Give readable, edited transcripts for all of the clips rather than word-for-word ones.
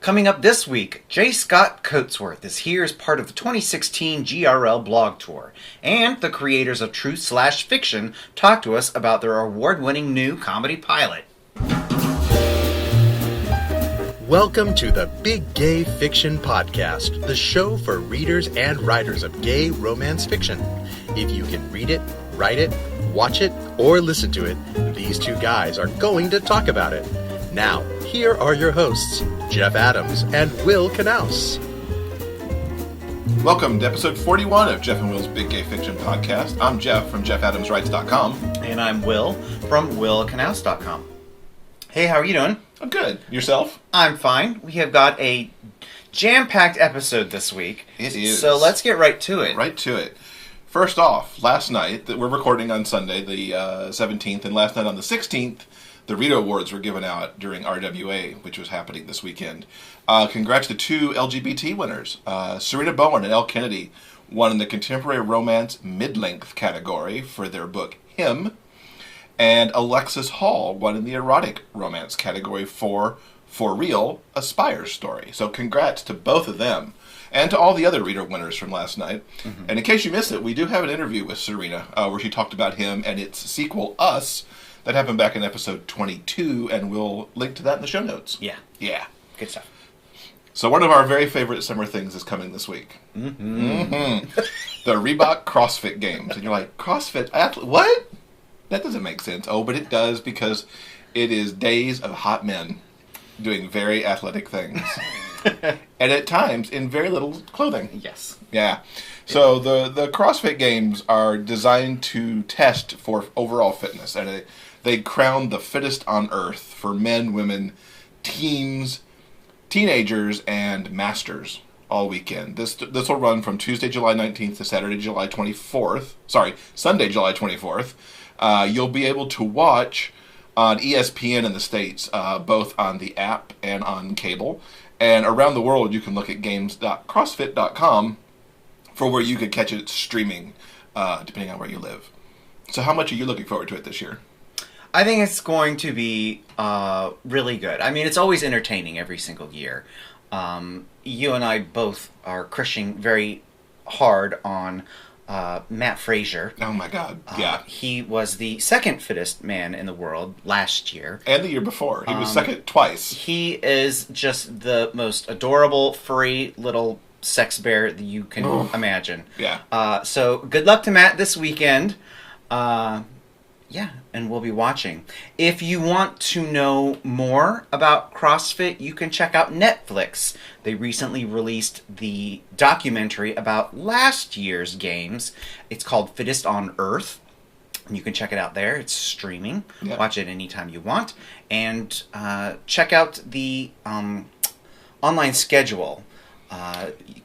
Coming up this week, J. Scott Coatsworth is here as part of the 2016 GRL Blog Tour, and the creators of Truth/Fiction talk to us about their award-winning new comedy pilot. Welcome to the Big Gay Fiction Podcast, the show for readers and writers of gay romance fiction. If you can read it, write it, watch it, or listen to it, these two guys are going to talk about it. Now, here are your hosts, Jeff Adams and Will Knaus. Welcome to episode 41 of Jeff and Will's Big Gay Fiction Podcast. I'm Jeff from JeffAdamsWrites.com. And I'm Will from WillKnaus.com. Hey, how are you doing? I'm good. Yourself? I'm fine. We have got a jam-packed episode this week. It is. So let's get right to it. Right to it. First off, last night, we're recording on Sunday, the 17th, and last night on the 16th, the RITA Awards were given out during RWA, which was happening this weekend. Congrats to two LGBT winners. Sarina Bowen Elle Kennedy won in the Contemporary Romance Mid-Length category for their book Him, and Alexis Hall won in the Erotic Romance category for Real, a Spires Story. So congrats to both of them, and to all the other RITA winners from last night. Mm-hmm. And in case you missed it, we do have an interview with Sarina, where she talked about Him and its sequel, Us, that happened back in episode 22, and we'll link to that in the show notes. Yeah. Yeah. Good stuff. So one of our very favorite summer things is coming this week. Mm-hmm. Mm-hmm. The Reebok CrossFit Games. And you're like, CrossFit? What? That doesn't make sense. Oh, but it does, because it is days of hot men doing very athletic things. And at times, in very little clothing. Yes. Yeah. So the CrossFit Games are designed to test for overall fitness, and they crown the fittest on earth for men, women, teens, teenagers, and masters all weekend. This will run from Tuesday, July 19th to Sunday, July 24th. You'll be able to watch on ESPN in the States, both on the app and on cable. And around the world, you can look at games.crossfit.com for where you could catch it streaming, depending on where you live. So how much are you looking forward to it this year? I think it's going to be really good. I mean, it's always entertaining every single year. You and I both are crushing very hard on Mat Fraser. Oh my God, yeah. He was the second fittest man in the world last year. And the year before. He was second twice. He is just the most adorable, furry little sex bear that you can imagine. Yeah. So good luck to Matt this weekend. Yeah, and we'll be watching. If you want to know more about CrossFit, you can check out Netflix. They recently released the documentary about last year's games. It's called Fittest On Earth. And you can check it out there. It's streaming. Yeah. Watch it anytime you want. And check out the online schedule.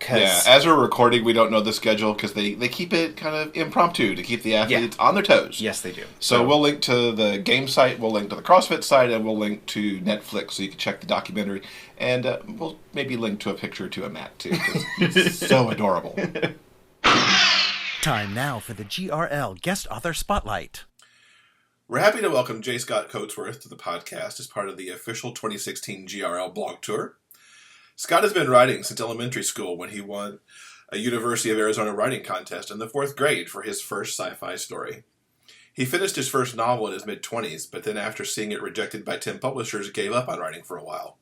As we're recording, we don't know the schedule because they keep it kind of impromptu to keep the athletes on their toes. Yes, they do. So we'll link to the game site, we'll link to the CrossFit site, and we'll link to Netflix so you can check the documentary. And we'll maybe link to a picture or two of Matt, too, because it's so adorable. Time now for the GRL Guest Author Spotlight. We're happy to welcome J. Scott Coatsworth to the podcast as part of the official 2016 GRL Blog Tour. Scott has been writing since elementary school when he won a University of Arizona writing contest in the 4th grade for his first sci-fi story. He finished his first novel in his mid-20s, but then after seeing it rejected by 10 publishers, gave up on writing for a while.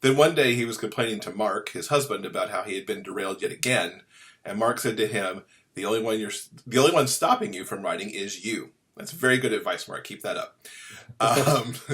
Then one day he was complaining to Mark, his husband, about how he had been derailed yet again, and Mark said to him, the only one stopping you from writing is you. That's very good advice, Mark. Keep that up.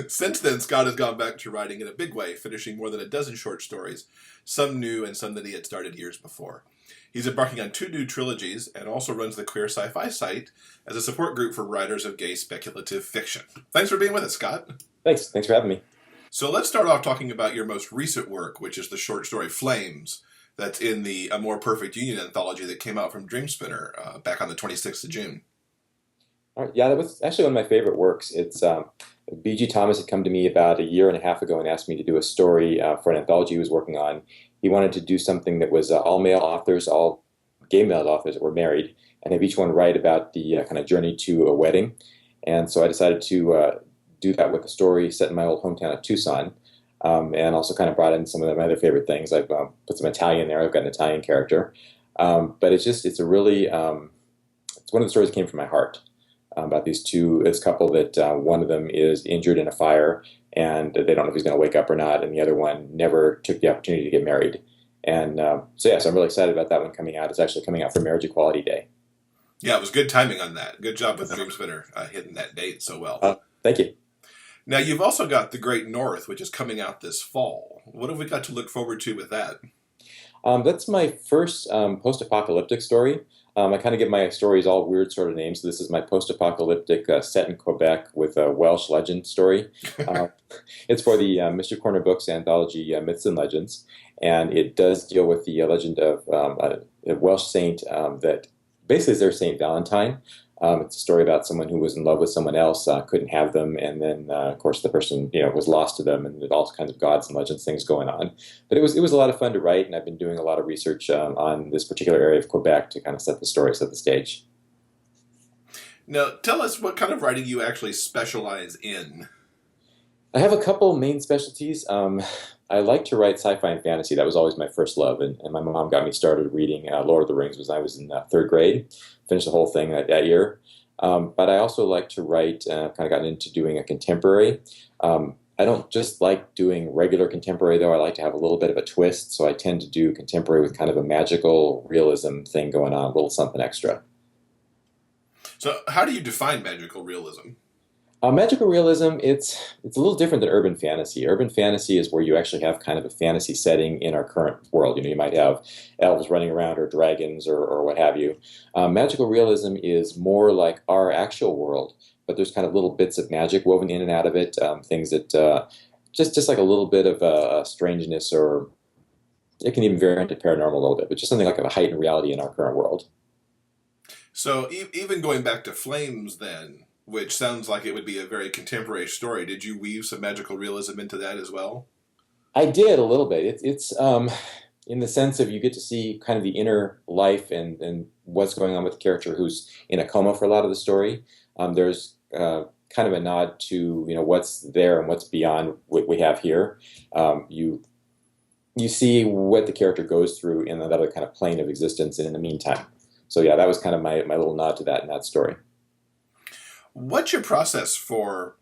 Since then, Scott has gone back to writing in a big way, finishing more than a dozen short stories, some new and some that he had started years before. He's embarking on 2 new trilogies and also runs the Queer Sci-Fi site as a support group for writers of gay speculative fiction. Thanks for being with us, Scott. Thanks for having me. So let's start off talking about your most recent work, which is the short story Flames, that's in the A More Perfect Union anthology that came out from Dreamspinner back on the 26th of June. All right, yeah, that was actually one of my favorite works. It's B.G. Thomas had come to me about a year and a half ago and asked me to do a story for an anthology he was working on. He wanted to do something that was all male authors, all gay male authors that were married, and have each one write about the kind of journey to a wedding. And so I decided to do that with a story set in my old hometown of Tucson. and also kind of brought in some of my other favorite things. I've put some Italian there. I've got an Italian character. But it's a really, it's one of the stories that came from my heart about this couple that one of them is injured in a fire and they don't know if he's going to wake up or not, and the other one never took the opportunity to get married. And so I'm really excited about that one coming out. It's actually coming out for Marriage Equality Day. Yeah, it was good timing on that. Good job with Dreamspinner hitting that date so well. Thank you. Now, you've also got The Great North, which is coming out this fall. What have we got to look forward to with that? That's my first post-apocalyptic story. I kind of give my stories all weird sort of names. So this is my post-apocalyptic set in Quebec with a Welsh legend story. It's for the Mr. Corner Books anthology, Myths and Legends. And it does deal with the legend of a Welsh saint that basically is their Saint Valentine. It's a story about someone who was in love with someone else, couldn't have them, and then, of course, the person was lost to them, and there's all kinds of gods and legends things going on. But it was a lot of fun to write, and I've been doing a lot of research on this particular area of Quebec to kind of set the story, set the stage. Now, tell us what kind of writing you actually specialize in. I have a couple main specialties. I like to write sci-fi and fantasy. That was always my first love, and my mom got me started reading Lord of the Rings when I was in third grade. Finished the whole thing that year. But I also like to write, kind of gotten into doing a contemporary. I don't just like doing regular contemporary, though. I like to have a little bit of a twist, so I tend to do contemporary with kind of a magical realism thing going on, a little something extra. So how do you define magical realism? Magical realism, it's a little different than urban fantasy. Urban fantasy is where you actually have kind of a fantasy setting in our current world. You might have elves running around or dragons or what have you. Magical realism is more like our actual world, but there's kind of little bits of magic woven in and out of it, things that just like a little bit of a strangeness, or it can even vary into paranormal a little bit, but just something like a heightened reality in our current world. So even going back to Flames then, which sounds like it would be a very contemporary story, did you weave some magical realism into that as well? I did a little bit. It's in the sense of you get to see kind of the inner life and what's going on with the character who's in a coma for a lot of the story. There's kind of a nod to what's there and what's beyond what we have here. You see what the character goes through in another kind of plane of existence in the meantime. So yeah, that was kind of my little nod to that in that story. What's your process for,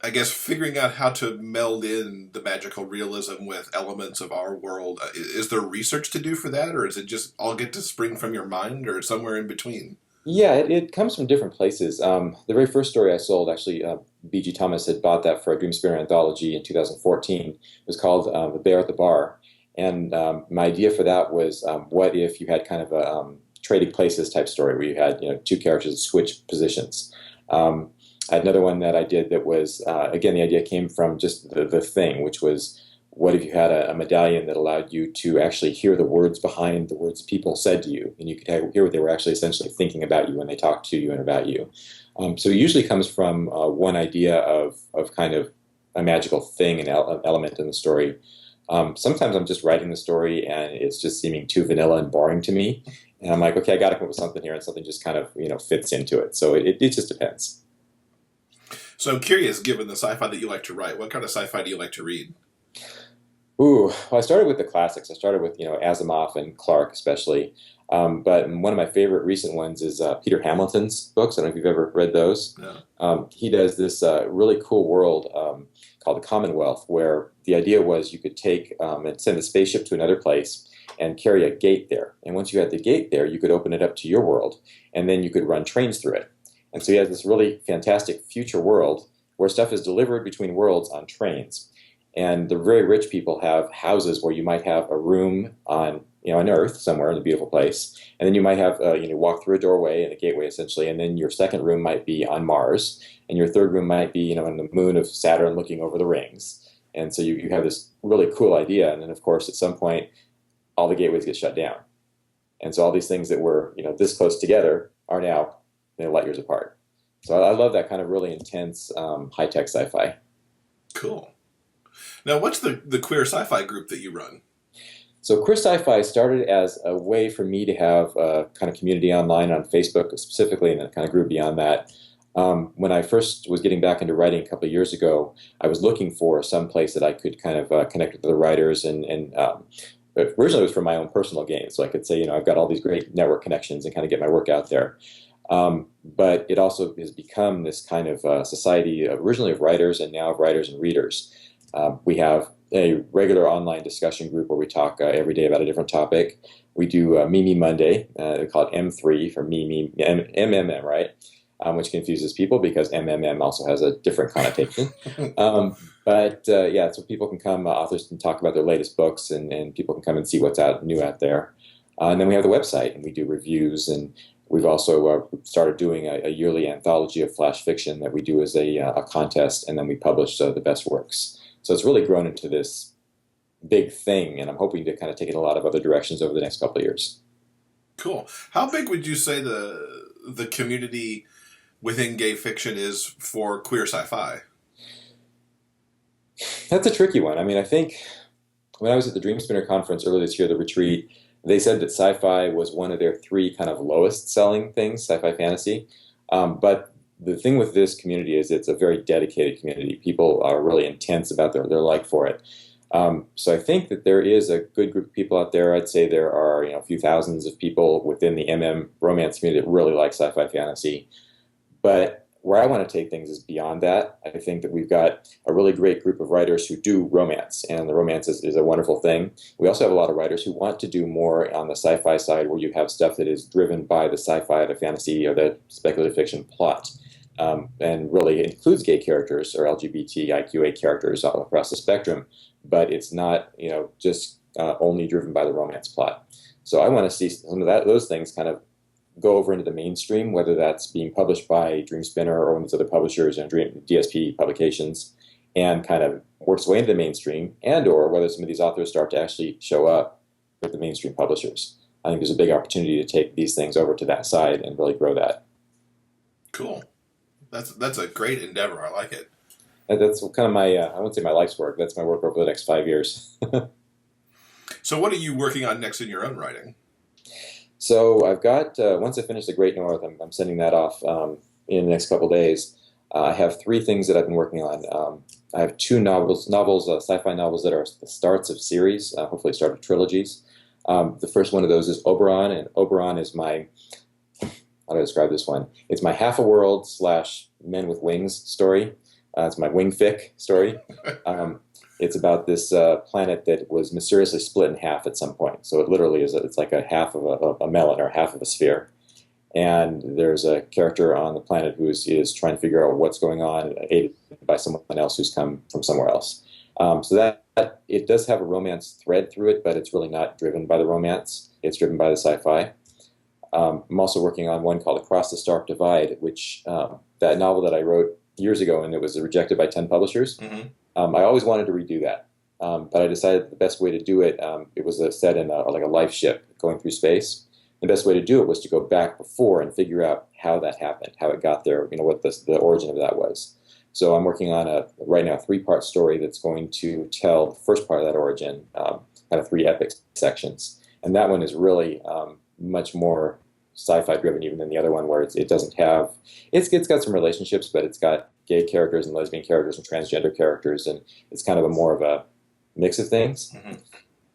I guess, figuring out how to meld in the magical realism with elements of our world? Is there research to do for that, or is it just all get to spring from your mind, or somewhere in between? Yeah, it comes from different places. The very first story I sold, actually, B.G. Thomas had bought that for a Dreamspinner anthology in 2014. It was called The Bear at the Bar. And my idea for that was, what if you had kind of a trading places type story where you had two characters switch positions. I had another one that I did that was, again, the idea came from just the thing, which was, what if you had a medallion that allowed you to actually hear the words behind the words people said to you, and you could hear what they were actually essentially thinking about you when they talked to you and about you. So it usually comes from one idea of kind of a magical thing, an element in the story. Sometimes I'm just writing the story and it's just seeming too vanilla and boring to me. And I'm like, okay, I got to come up with something here, and something just kind of, fits into it. So it just depends. So I'm curious, given the sci-fi that you like to write, what kind of sci-fi do you like to read? Ooh, well, I started with the classics. I started with, Asimov and Clarke especially. But one of my favorite recent ones is Peter Hamilton's books. I don't know if you've ever read those. No. He does this really cool world called the Commonwealth, where the idea was you could take and send a spaceship to another place and carry a gate there. And once you had the gate there, you could open it up to your world, and then you could run trains through it. And so he has this really fantastic future world where stuff is delivered between worlds on trains. And the very rich people have houses where you might have a room on Earth somewhere in a beautiful place, and then you might have walk through a doorway and a gateway essentially, and then your second room might be on Mars, and your third room might be on the moon of Saturn looking over the rings. And so you have this really cool idea, and then of course at some point all the gateways get shut down, and so all these things that were this close together are now light years apart. So I love that kind of really intense high-tech sci-fi. Cool. Now, what's the Queer Sci-Fi group that you run? So Queer Sci-Fi started as a way for me to have a kind of community online on Facebook specifically, and then kind of grew beyond that. When I first was getting back into writing a couple of years ago, I was looking for some place that I could kind of connect with other writers, but originally it was for my own personal gain, so I could say, I've got all these great network connections and kind of get my work out there. But it also has become this kind of society originally of writers and now of writers and readers. We have a regular online discussion group where we talk every day about a different topic. We do Mimi Monday. They call it M3 for Mimi, MMM, right? Which confuses people because MMM also has a different connotation. So people can come, authors can talk about their latest books, and people can come and see what's new out there. And then we have the website, and we do reviews, and we've also started doing a yearly anthology of flash fiction that we do as a contest, and then we publish the best works. So it's really grown into this big thing, and I'm hoping to kind of take it in a lot of other directions over the next couple of years. Cool. How big would you say the community within gay fiction is for queer sci-fi? That's a tricky one. I mean, I think when I was at the Dream Spinner conference earlier this year, the retreat, they said that sci-fi was one of their 3 kind of lowest selling things, sci-fi fantasy. But the thing with this community is it's a very dedicated community. People are really intense about their like for it. So I think that there is a good group of people out there. I'd say there are a few thousands of people within the romance community that really like sci-fi fantasy. But where I want to take things is beyond that. I think that we've got a really great group of writers who do romance, and the romance is a wonderful thing. We also have a lot of writers who want to do more on the sci-fi side, where you have stuff that is driven by the sci-fi, the fantasy, or the speculative fiction plot, and really includes gay characters or LGBTIQA characters all across the spectrum, but it's not just only driven by the romance plot. So I want to see some of those things kind of go over into the mainstream, whether that's being published by Dream Spinner or one of these other publishers and DSP publications, and kind of works way into the mainstream, and or whether some of these authors start to actually show up with the mainstream publishers. I think there's a big opportunity to take these things over to that side and really grow that. Cool. That's a great endeavor. I like it. That's kind of my, I won't say my life's work, that's my work over the next 5 years. So what are you working on next in your own writing? So I've got, once I finish The Great North, I'm sending that off in the next couple of days. I have 3 things that I've been working on. I have 2 novels, sci-fi novels that are the starts of series, hopefully start of trilogies. The first one of those is Oberon, and Oberon is my, how do I describe this one? It's my half a world / men with wings story. It's my wing fic story. It's about this planet that was mysteriously split in half at some point. So it literally is, it's like a half of a melon or half of a sphere. And there's a character on the planet who is trying to figure out what's going on, aided by someone else who's come from somewhere else. So that it does have a romance thread through it, but it's really not driven by the romance. It's driven by the sci-fi. I'm also working on one called Across the Stark Divide, which that novel that I wrote years ago, and it was rejected by 10 publishers. Mm-hmm. I always wanted to redo that, but I decided the best way to do it, it was set in a life ship going through space. The best way to do it was to go back before and figure out how that happened, how it got there, what the origin of that was. So I'm working on right now a 3-part story that's going to tell the first part of that origin, kind of 3 epic sections. And that one is really much more sci-fi driven even than the other one, where it doesn't have, it's got some relationships, but it's got gay characters and lesbian characters and transgender characters, and it's kind of more of a mix of things. Mm-hmm.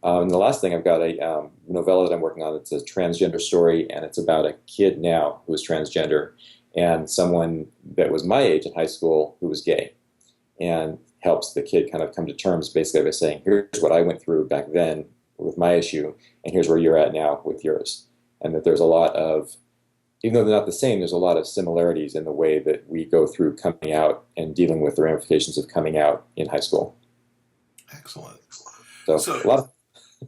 And the last thing, I've got a novella that I'm working on. It's a transgender story, and it's about a kid now who is transgender and someone that was my age in high school who was gay, and helps the kid kind of come to terms basically by saying, here's what I went through back then with my issue, and here's where you're at now with yours. And that there's a lot of, even though they're not the same, there's a lot of similarities in the way that we go through coming out and dealing with the ramifications of coming out in high school. Excellent. So a lot of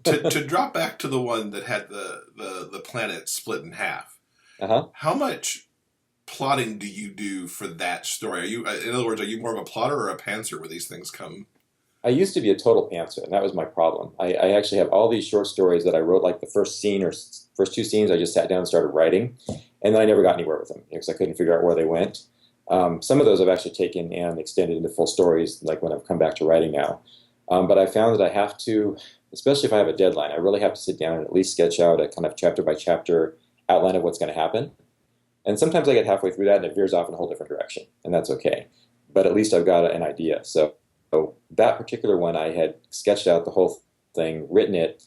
to drop back to the one that had the planet split in half, how much plotting do you do for that story? Are you, in other words, are you more of a plotter or a pantser where these things come? I used to be a total pantser, and that was my problem. I actually have all these short stories that I wrote, like the first scene or first 2 scenes, I just sat down and started writing, and then I never got anywhere with them because I couldn't figure out where they went. Some of those I've actually taken and extended into full stories, like when I've come back to writing now. But I found that I have to, especially if I have a deadline, I really have to sit down and at least sketch out a kind of chapter by chapter outline of what's going to happen. And sometimes I get halfway through that and it veers off in a whole different direction, and that's okay. But at least I've got an idea. So that particular one, I had sketched out the whole thing, written it,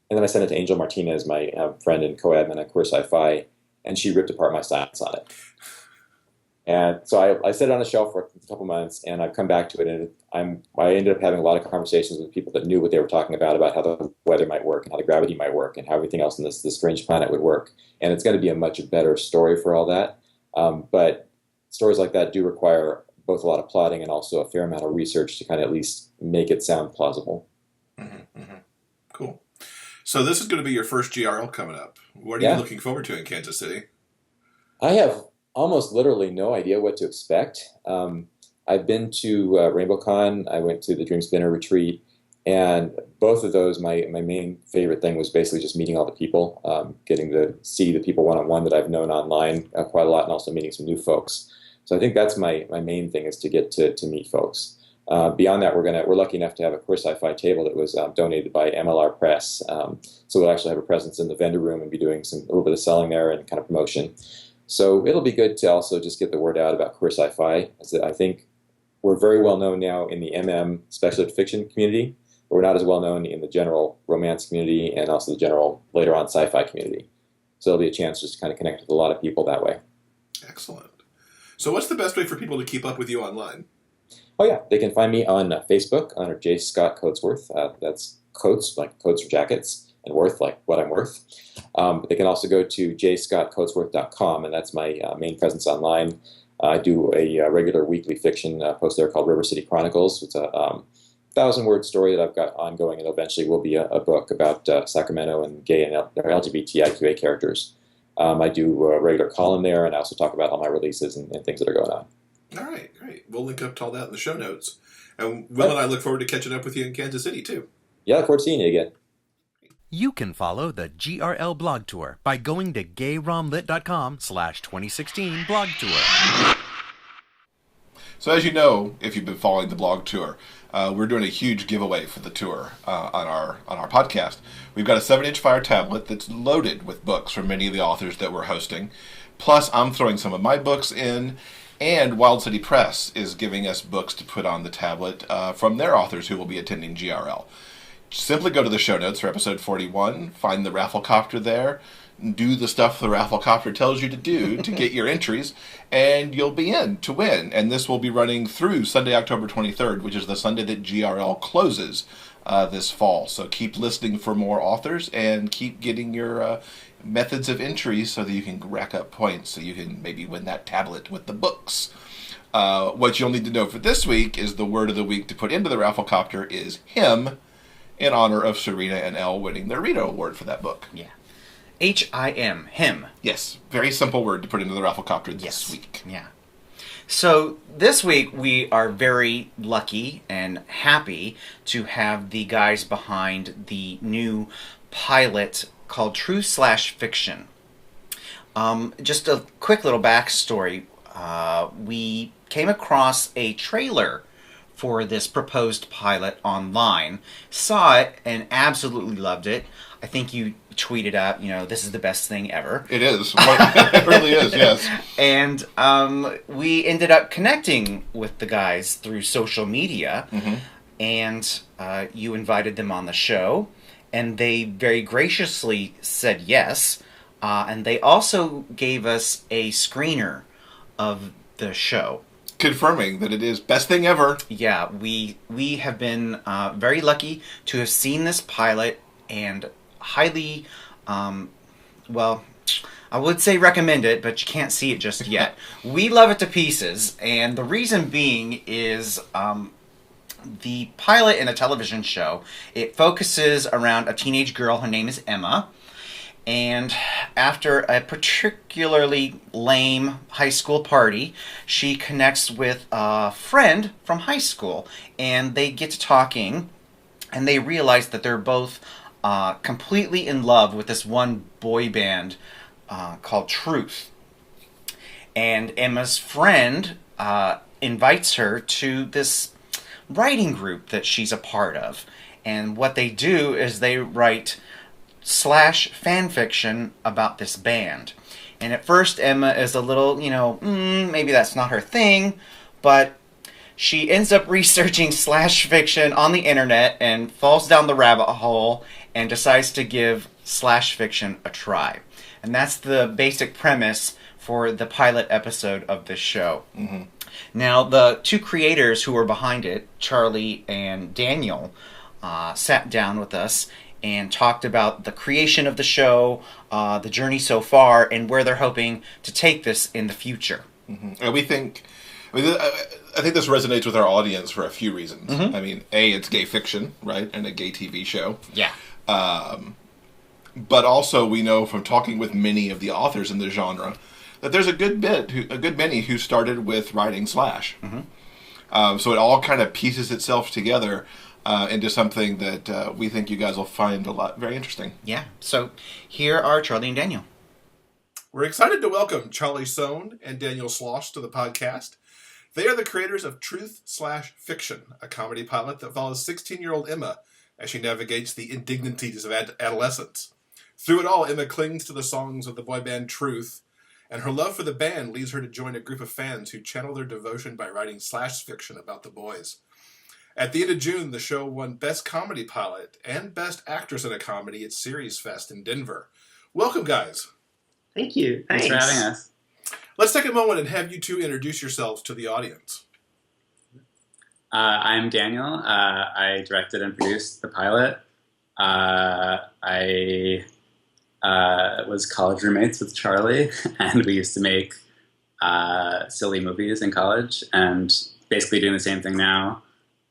and then I sent it to Angel Martinez, my friend and co-admin at Queer Sci-Fi, and she ripped apart my science on it. And so I set it on a shelf for a couple months, and I've come back to it, and I ended up having a lot of conversations with people that knew what they were talking about how the weather might work, and how the gravity might work, and how everything else in this strange planet would work. And it's going to be a much better story for all that. But stories like that do require both a lot of plotting and also a fair amount of research to kind of at least make it sound plausible. Mm-hmm, mm-hmm. Cool. So this is going to be your first GRL coming up. What are you looking forward to in Kansas City? I have almost literally no idea what to expect. I've been to RainbowCon. I went to the Dream Spinner retreat, and both of those, my main favorite thing was basically just meeting all the people, getting to see the people one-on-one that I've known online quite a lot, and also meeting some new folks. So I think that's my main thing, is to get to meet folks. Beyond that, we're lucky enough to have a Queer Sci-Fi table that was donated by MLR Press. So we'll actually have a presence in the vendor room and be doing a little bit of selling there and kind of promotion. So it'll be good to also just get the word out about Queer Sci-Fi. I think we're very well known now in the speculative fiction community, but we're not as well known in the general romance community and also the general later on sci-fi community. So it'll be a chance just to kind of connect with a lot of people that way. Excellent. So what's the best way for people to keep up with you online? Oh yeah, they can find me on Facebook under J. Scott Coatsworth. That's coats, like coats for jackets, and worth, like what I'm worth. But they can also go to jscottcoatsworth.com, and that's my main presence online. I do a regular weekly fiction post there called River City Chronicles. It's a 1,000-word story that I've got ongoing, and eventually will be a book about Sacramento and gay and LGBTIQA characters. I do a regular column there, and I also talk about all my releases and things that are going on. All right, great. We'll link up to all that in the show notes. And Will and I look forward to catching up with you in Kansas City, too. Yeah, look forward to seeing you again. You can follow the GRL Blog Tour by going to gayromlit.com/2016 blog tour. So as you know, if you've been following the blog tour, we're doing a huge giveaway for the tour on our podcast. We've got a 7-inch Fire tablet that's loaded with books from many of the authors that we're hosting. Plus, I'm throwing some of my books in, and Wild City Press is giving us books to put on the tablet from their authors who will be attending GRL. Simply go to the show notes for episode 41, find the Rafflecopter there, do the stuff the Rafflecopter tells you to do to get your entries, and you'll be in to win. And this will be running through Sunday, October 23rd, which is the Sunday that GRL closes this fall. So keep listening for more authors and keep getting your methods of entry so that you can rack up points so you can maybe win that tablet with the books. What you'll need to know for this week is the word of the week to put into the Rafflecopter is him, in honor of Sarina and Elle winning their RITA Award for that book. Yeah. H-I-M, him. Yes, very simple word to put into the Rafflecopter this week. Yeah. So this week we are very lucky and happy to have the guys behind the new pilot called True/Fiction. Just a quick little backstory. We came across a trailer for this proposed pilot online, saw it, and absolutely loved it. I think you tweeted out, this is the best thing ever. It is. It really is, yes. And we ended up connecting with the guys through social media, and you invited them on the show, and they very graciously said yes, and they also gave us a screener of the show. Confirming that it is best thing ever. Yeah, we have been very lucky to have seen this pilot and highly, I would say recommend it, but you can't see it just yet. We love it to pieces, and the reason being is the pilot in a television show, it focuses around a teenage girl. Her name is Emma. And after a particularly lame high school party, she connects with a friend from high school, and they get to talking, and they realize that they're both completely in love with this one boy band called Truth. And Emma's friend invites her to this writing group that she's a part of. And what they do is they write /fan fiction about this band. And at first, Emma is a little, maybe that's not her thing, but she ends up researching slash fiction on the internet and falls down the rabbit hole and decides to give slash fiction a try. And that's the basic premise for the pilot episode of this show. Mm-hmm. Now, the two creators who were behind it, Charlie and Daniel, sat down with us and talked about the creation of the show, the journey so far, and where they're hoping to take this in the future. Mm-hmm. And I think this resonates with our audience for a few reasons. Mm-hmm. I mean, it's gay fiction, right, and a gay TV show. Yeah. But also, we know from talking with many of the authors in the genre that there's a good many who started with writing slash. Mm-hmm. So it all kind of pieces itself together into something that we think you guys will find very interesting. Yeah. So here are Charlie and Daniel. We're excited to welcome Charlie Sohne and Daniel Schloss to the podcast. They are the creators of Truth/Fiction, a comedy pilot that follows 16-year-old Emma as she navigates the indignities of adolescence. Through it all, Emma clings to the songs of the boy band Truth, and her love for the band leads her to join a group of fans who channel their devotion by writing slash fiction about the boys. At the end of June, the show won Best Comedy Pilot and Best Actress in a Comedy at Series Fest in Denver. Welcome, guys. Thank you. Thanks for having us. Let's take a moment and have you two introduce yourselves to the audience. I'm Daniel. I directed and produced the pilot. I was college roommates with Charlie, and we used to make silly movies in college, and basically doing the same thing now.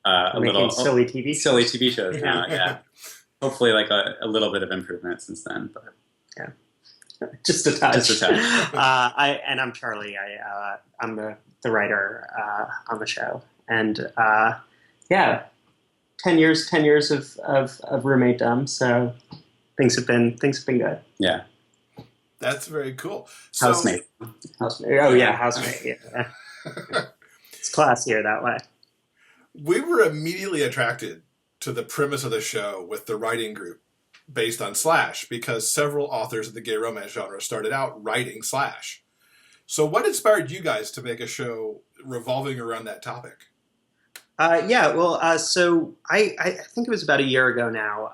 Silly TV shows now, yeah. Hopefully, like a little bit of improvement since then, but yeah, just a touch. Just a touch. I'm Charlie. I'm the writer on the show, and 10 years of roommate-dom. So things have been good. Yeah, that's very cool. So, housemate. Oh yeah, housemate. Yeah, it's classier that way. We were immediately attracted to the premise of the show with the writing group based on slash because several authors of the gay romance genre started out writing slash. So what inspired you guys to make a show revolving around that topic? So I think it was about a year ago now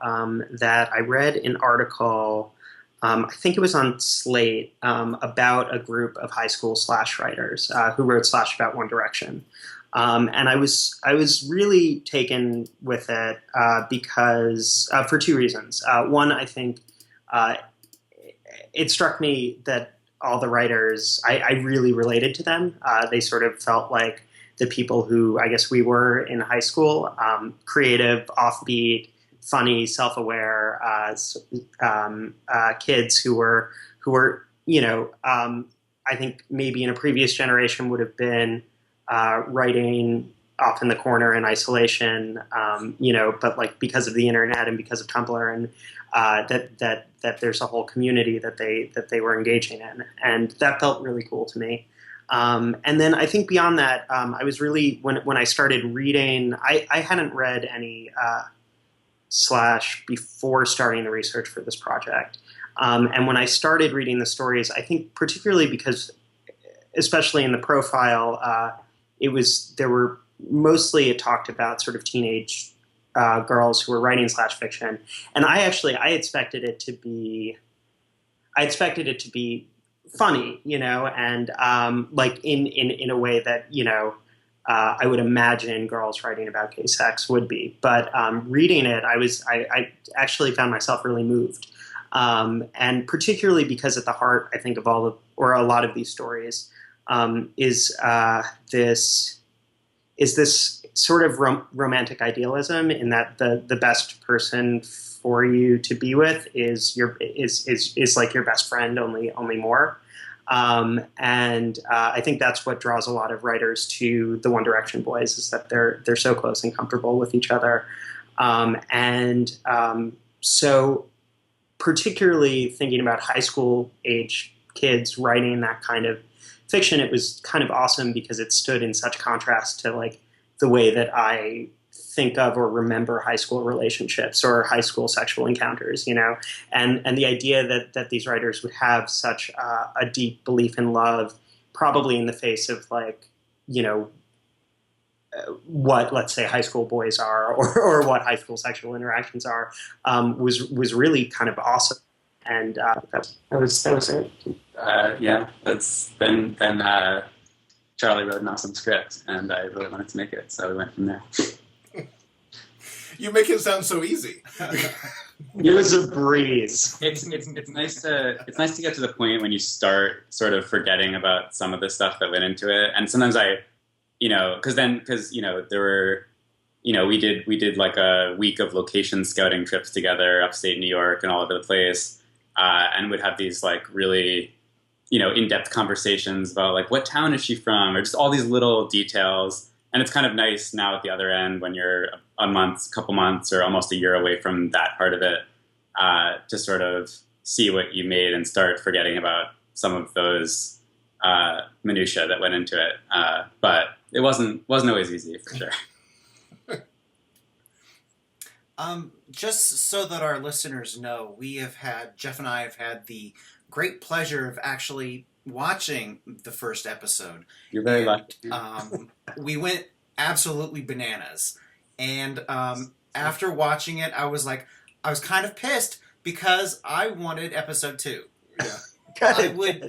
that I read an article, I think it was on Slate, about a group of high school slash writers who wrote slash about One Direction. And I was really taken with it because for two reasons. One, I think it struck me that all the writers, I really related to them. They sort of felt like the people who I guess we were in high school, creative, offbeat, funny, self-aware kids who were I think maybe in a previous generation would have been writing off in the corner in isolation, but like because of the internet and because of Tumblr and that there's a whole community that they were engaging in, and that felt really cool to me. And then I think beyond that, I was really when I started reading, I hadn't read any slash before starting the research for this project, and when I started reading the stories, I think particularly because, especially in the profile, there were mostly it talked about sort of teenage girls who were writing slash fiction, and I expected it to be funny, and like in a way that I would imagine girls writing about gay sex would be. But reading it, I actually found myself really moved, and particularly because at the heart, I think of a lot of these stories is this sort of romantic idealism in that the best person for you to be with is like your best friend, only more. And I think that's what draws a lot of writers to the One Direction boys, is that they're so close and comfortable with each other. So particularly thinking about high school age kids writing that kind of fiction, it was kind of awesome because it stood in such contrast to like the way that I think of or remember high school relationships or high school sexual encounters, and the idea that these writers would have such a deep belief in love, probably in the face of what, let's say, high school boys are or what high school sexual interactions are, was really kind of awesome. And that was it. Yeah, that's then Charlie wrote an awesome script, and I really wanted to make it, so we went from there. You make it sound so easy. It was a breeze. It's nice to get to the point when you start sort of forgetting about some of the stuff that went into it, and sometimes because there were, we did like a week of location scouting trips together, upstate New York and all over the place, and would have these like really, in-depth conversations about like what town is she from, or just all these little details. And it's kind of nice now at the other end when you're couple months, or almost a year away from that part of it, to sort of see what you made and start forgetting about some of those minutia that went into it. But it wasn't always easy, for sure. Just so that our listeners know, Jeff and I have had the great pleasure of actually watching the first episode. You're very lucky. We went absolutely bananas. And after watching it, I was kind of pissed because I wanted episode 2. Yeah.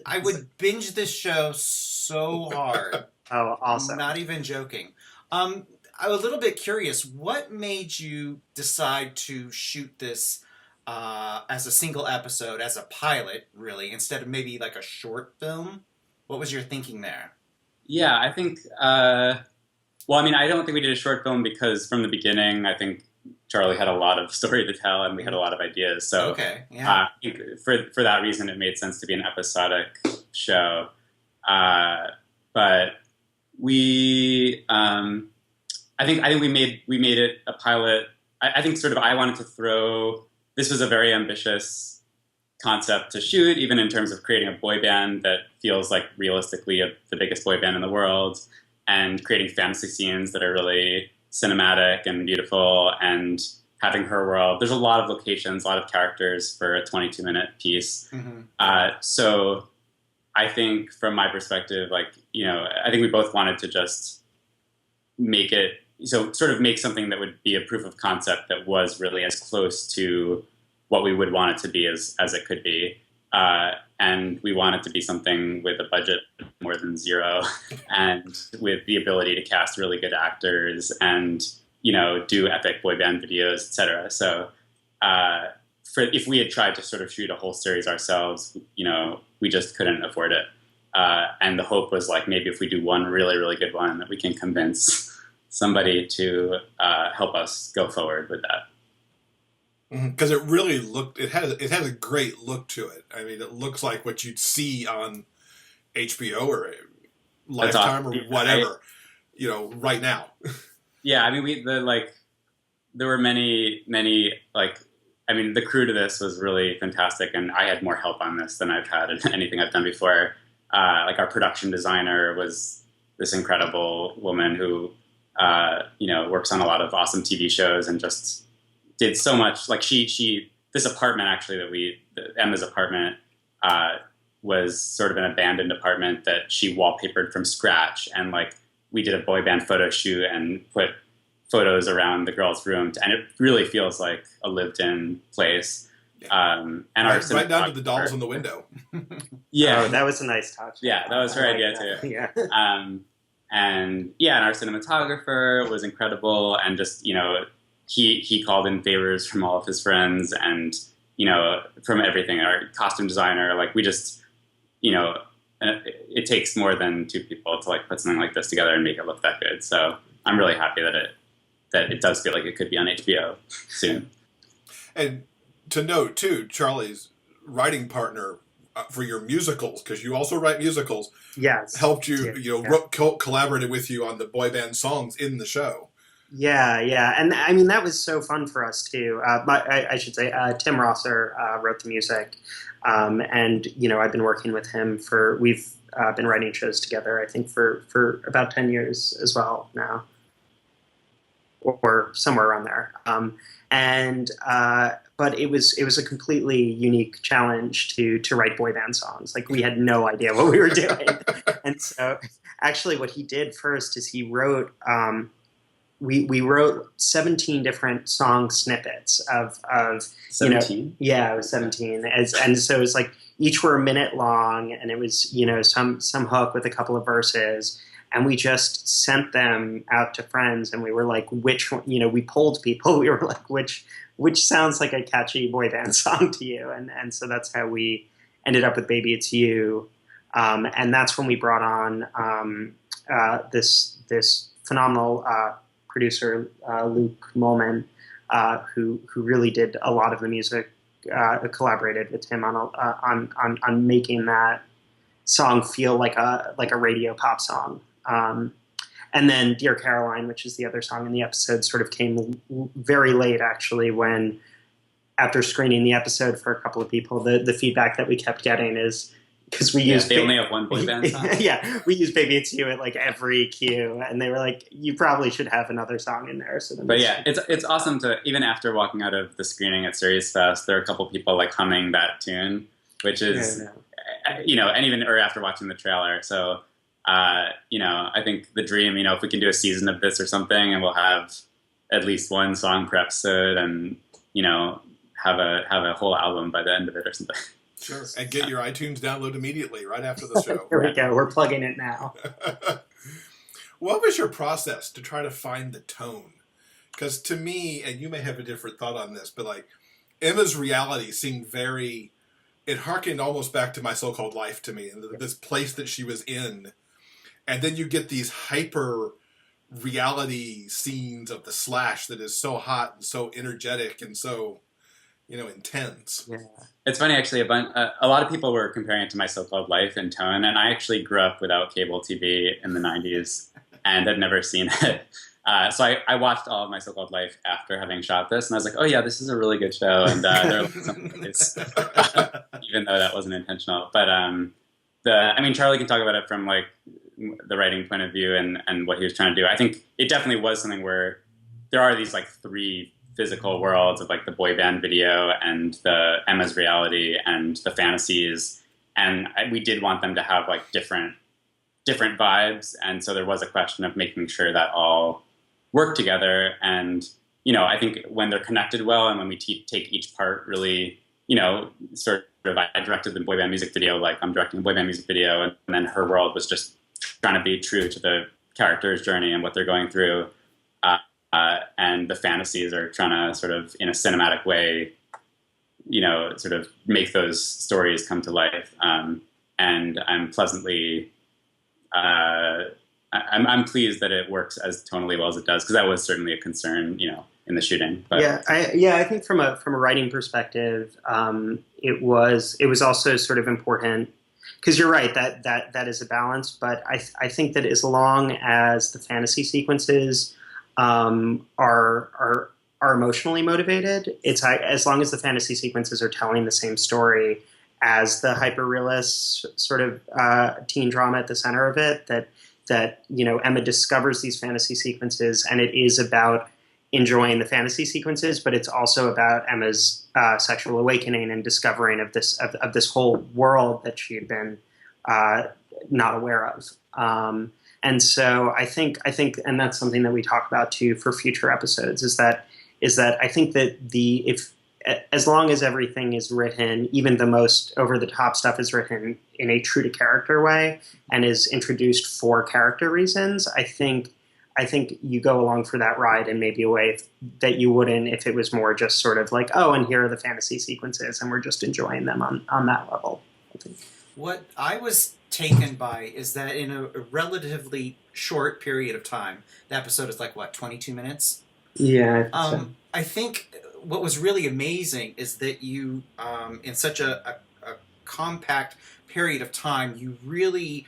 I would binge this show so hard. Oh, awesome. Not even joking. I'm a little bit curious. What made you decide to shoot this as a single episode, as a pilot, really, instead of maybe like a short film? What was your thinking there? Yeah, I think, I don't think we did a short film because from the beginning, I think Charlie had a lot of story to tell and we had a lot of ideas. So okay, yeah. For that reason, it made sense to be an episodic show. But we, I think we made it a pilot. I think sort of I wanted to throw. This was a very ambitious concept to shoot, even in terms of creating a boy band that feels like realistically the biggest boy band in the world, and creating fantasy scenes that are really cinematic and beautiful, and having her world. There's a lot of locations, a lot of characters for a 22-minute piece. Mm-hmm. So I think from my perspective, I think we both wanted to just make it, so sort of make something that would be a proof of concept that was really as close to what we would want it to be as it could be. And we want it to be something with a budget more than zero and with the ability to cast really good actors and, do epic boy band videos, etc. So if we had tried to sort of shoot a whole series ourselves, we just couldn't afford it. And the hope was maybe if we do one really, really good one, that we can convince somebody to help us go forward with that. Because it really it has a great look to it. I mean, it looks like what you'd see on HBO or Lifetime or whatever, right now. Yeah, I mean, there were many, the crew to this was really fantastic, and I had more help on this than I've had in anything I've done before. Our production designer was this incredible woman who, works on a lot of awesome TV shows and just did so much. This apartment actually Emma's apartment, was sort of an abandoned apartment that she wallpapered from scratch. And we did a boy band photo shoot and put photos around the girls' room. And it really feels like a lived in place. And right down to the dolls in the window. Yeah. Oh, that was a nice touch. Yeah, that was her idea too. Yeah. And our cinematographer was incredible. And just, he called in favors from all of his friends and, from everything. Our costume designer, we just, it takes more than two people to put something like this together and make it look that good. So I'm really happy that it does feel like it could be on HBO soon. And to note too, Charlie's writing partner for your musicals, because you also write musicals, yes, helped you, collaborated with you on the boy band songs in the show. Yeah, and I mean that was so fun for us too. I should say Tim Rosser wrote the music, and I've been working with him we've been writing shows together. I think for about 10 years as well now. or somewhere around there. But it was a completely unique challenge to write boy band songs. Like, we had no idea what we were doing. And so actually what he did first is he wrote, we wrote 17 different song snippets of 17? Yeah, it was 17. And so it was like, each were a minute long, and it was, some hook with a couple of verses. And we just sent them out to friends, and we were like, which one, we polled people. We were like, which sounds like a catchy boy band song to you? And so that's how we ended up with Baby It's You. And that's when we brought on this phenomenal producer, Luke Molman, who really did a lot of the music, collaborated with him on making that song feel like a radio pop song. And then Dear Caroline, which is the other song in the episode, sort of came very late, actually, when, after screening the episode for a couple of people, the feedback that we kept getting is, because we used... They only have one boy band song? Yeah, we used Baby It's You at like every cue, and they were like, you probably should have another song in there. So then it's awesome to, even after walking out of the screening at Series Fest, there are a couple people like humming that tune, which is, and even, or after watching the trailer. So, I think the dream, if we can do a season of this or something, and we'll have at least one song per episode, and, have a whole album by the end of it or something. Sure, and get your iTunes download immediately right after the show. Here we go. We're plugging it now. What was your process to try to find the tone? Because to me, and you may have a different thought on this, but like Emma's reality seemed it harkened almost back to My So-Called Life to me, and this place that she was in. And then you get these hyper reality scenes of the Slash that is so hot and so energetic and so, intense. Yeah. It's funny, actually, a lot of people were comparing it to My So-Called Life in tone, and I actually grew up without cable TV in the 90s and had never seen it. So I watched all of My So-Called Life after having shot this, and I was like, oh yeah, this is a really good show, and there are some plays, even though that wasn't intentional. But Charlie can talk about it from like the writing point of view and what he was trying to do. I think it definitely was something where there are these like three physical worlds of like the boy band video and the Emma's reality and the fantasies, and we did want them to have like different vibes, and so there was a question of making sure that all work together. And I think when they're connected well, and when we take each part really, sort of, I directed the boy band music video like I'm directing a boy band music video, and then her world was just trying to be true to the character's journey and what they're going through, and the fantasies are trying to sort of, in a cinematic way, sort of make those stories come to life. And I'm pleasantly I'm pleased that it works as tonally well as it does, because that was certainly a concern, in the shooting. But. I think from a writing perspective, it was also sort of important, because you're right that is a balance. But I think that as long as the fantasy sequences are emotionally motivated, as long as the fantasy sequences are telling the same story as the hyper-realist sort of teen drama at the center of it, that Emma discovers these fantasy sequences, and it is about enjoying the fantasy sequences, but it's also about Emma's sexual awakening and discovering of this whole world that she had been not aware of. And so I think, and that's something that we talk about too for future episodes, is that I think that as long as everything is written, even the most over-the-top stuff is written in a true-to-character way and is introduced for character reasons, I think you go along for that ride in maybe a way that you wouldn't if it was more just sort of like, oh, and here are the fantasy sequences, and we're just enjoying them on that level, I think. What I was taken by is that in a relatively short period of time, the episode is like, 22 minutes? Yeah. I think what was really amazing is that you, in such a compact period of time, you really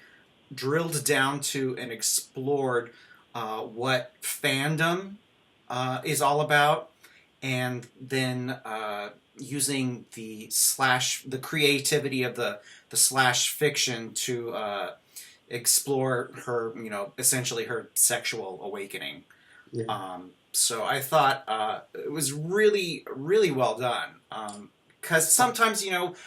drilled down to and explored what fandom is all about, and then using the creativity of the slash fiction to explore her, essentially her sexual awakening. Yeah. So I thought it was really, really well done. Because sometimes,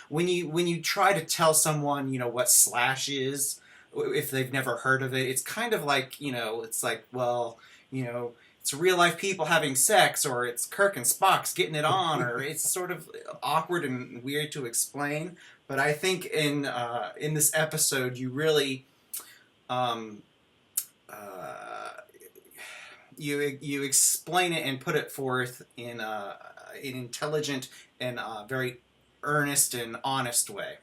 when you try to tell someone, what slash is, if they've never heard of it, it's kind of like, it's like, well, it's real life people having sex, or it's Kirk and Spock's getting it on, or it's sort of awkward and weird to explain. But I think in this episode, you really you explain it and put it forth in an intelligent and very earnest and honest way.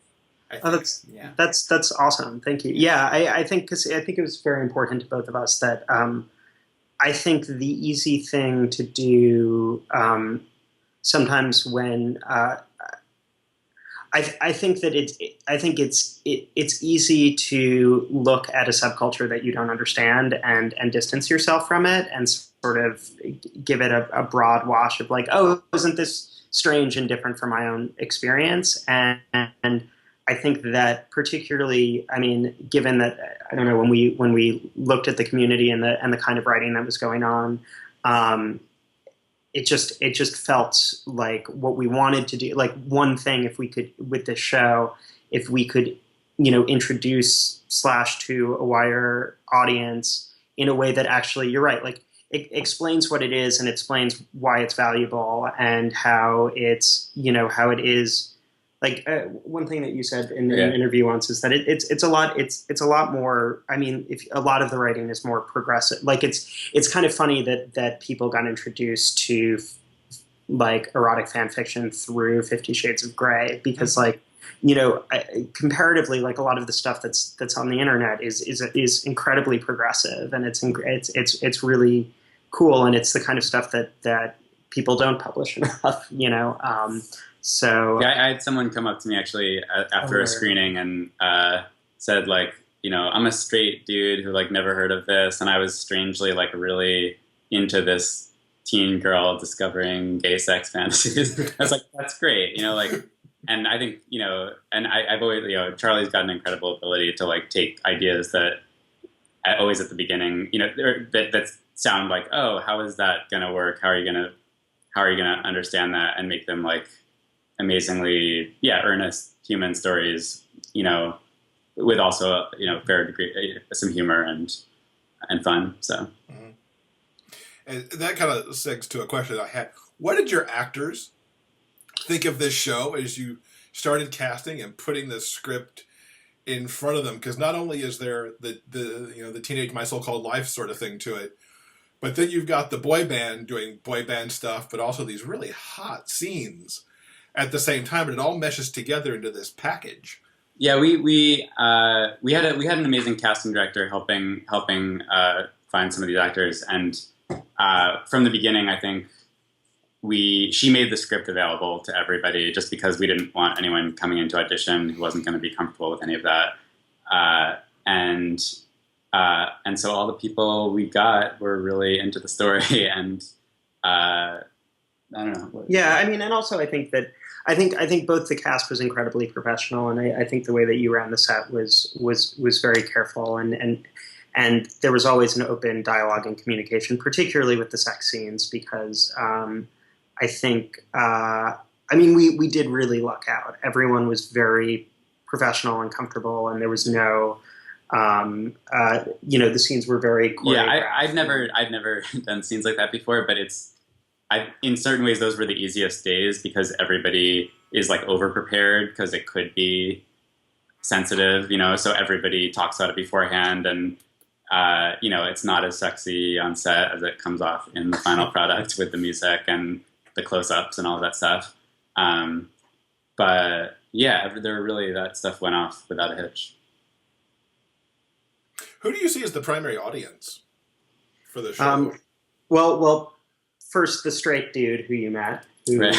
I think. That's awesome. Thank you. Yeah, I think it was very important to both of us that I think the easy thing to do sometimes when I think that it's easy to look at a subculture that you don't understand and distance yourself from it and sort of give it a broad wash of like, oh, isn't this strange and different from my own experience? And I think that particularly, I mean, given that, I don't know, when we looked at the community and the kind of writing that was going on, it just felt like what we wanted to do. Like one thing, if we could, with this show, if we could, introduce Slash to a wider audience in a way that actually, you're right, like it explains what it is and explains why it's valuable and how it's, how it is. Like one thing that you said in an interview once is that it's a lot more. I mean, if a lot of the writing is more progressive. Like it's kind of funny that people got introduced to like erotic fan fiction through 50 Shades of Grey because comparatively, like a lot of the stuff that's on the internet is incredibly progressive and it's really cool and it's the kind of stuff that people don't publish enough. So yeah, I had someone come up to me actually after a screening and said like, I'm a straight dude who like never heard of this, and I was strangely like really into this teen girl discovering gay sex fantasies. I was like, that's great, and I think and I've always Charlie's got an incredible ability to like take ideas that always at the beginning that sound like, oh, how is that gonna work? How are you gonna understand that and make them like amazingly, earnest human stories, with also, fair degree, some humor and fun. So, and that kind of segs to a question that I had. What did your actors think of this show as you started casting and putting the script in front of them? Because not only is there the teenage My So-Called Life sort of thing to it, but then you've got the boy band doing boy band stuff, but also these really hot scenes at the same time, and it all meshes together into this package. Yeah, we had an amazing casting director helping find some of these actors, and from the beginning, I think she made the script available to everybody just because we didn't want anyone coming into audition who wasn't going to be comfortable with any of that, and so all the people we got were really into the story, and I don't know. Yeah, I mean, and also I think both the cast was incredibly professional, and I think the way that you ran the set was very careful, and there was always an open dialogue and communication, particularly with the sex scenes, because I think we did really luck out. Everyone was very professional and comfortable, and there was no. The scenes were very choreographed. Yeah, I've never done scenes like that before, but in certain ways, those were the easiest days because everybody is like over prepared because it could be sensitive, so everybody talks about it beforehand, and it's not as sexy on set as it comes off in the final product with the music and the close-ups and all of that stuff. But yeah, that stuff went off without a hitch. Who do you see as the primary audience for the show? Well, first the straight dude who you met. Right.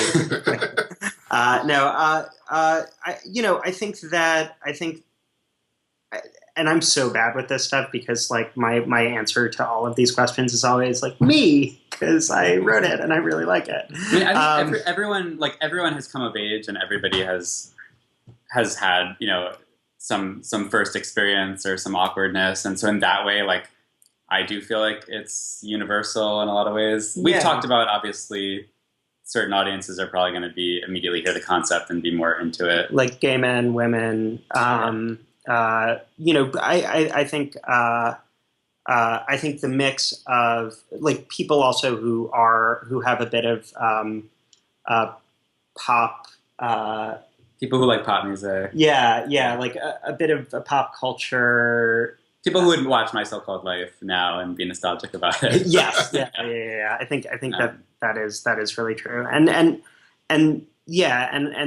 I think, and I'm so bad with this stuff because like my answer to all of these questions is always like me because I wrote it and I really like it. I think everyone has come of age and everybody has had some first experience or some awkwardness, and so in that way, like I do feel like it's universal in a lot of ways. We've talked about, obviously, certain audiences are probably going to be immediately hear the concept and be more into it. Like gay men, women. I think the mix of like people also who have a bit of pop. People who like pop music. Yeah, like a bit of a pop culture. People who would watch My So-Called Life now and be nostalgic about it. Yes, yeah. I think that is really true, and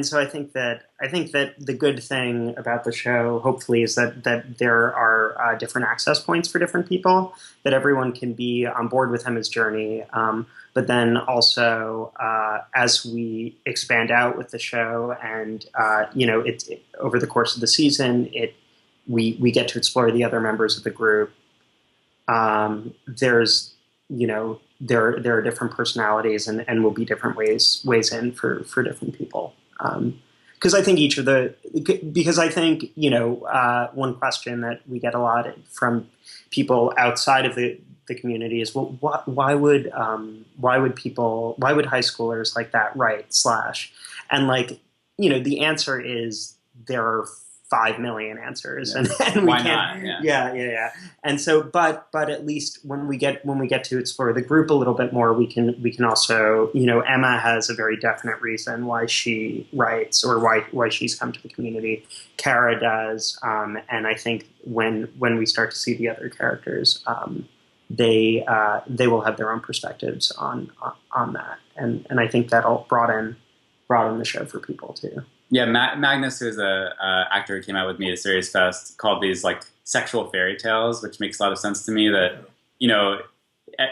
so I think that the good thing about the show, hopefully, is that there are different access points for different people, that everyone can be on board with him, his journey. But then also, as we expand out with the show, and it's over the course of the season, we get to explore the other members of the group. There's there are different personalities and will be different ways in for different people. Because I think one question that we get a lot from people outside of the community is, well, why would high schoolers like that write / and the answer is there are 5 million answers, and we why can't. Not? Yeah. And so, but at least when we get to explore the group a little bit more, we can also, Emma has a very definite reason why she writes or why she's come to the community. Kara does, and I think when we start to see the other characters, they will have their own perspectives on that, and I think that'll broaden the show for people too. Yeah, Magnus, who's a actor who came out with me at Series Fest, called these like sexual fairy tales, which makes a lot of sense to me. That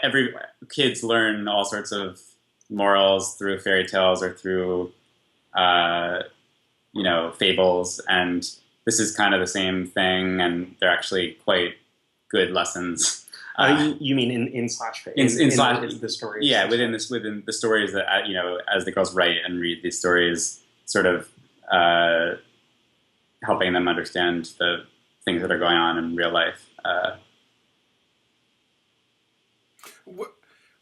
every kids learn all sorts of morals through fairy tales or through fables, and this is kind of the same thing, and they're actually quite good lessons. You mean in slash in the stories? Yeah, within the stories that as the girls write and read these stories, sort of helping them understand the things that are going on in real life.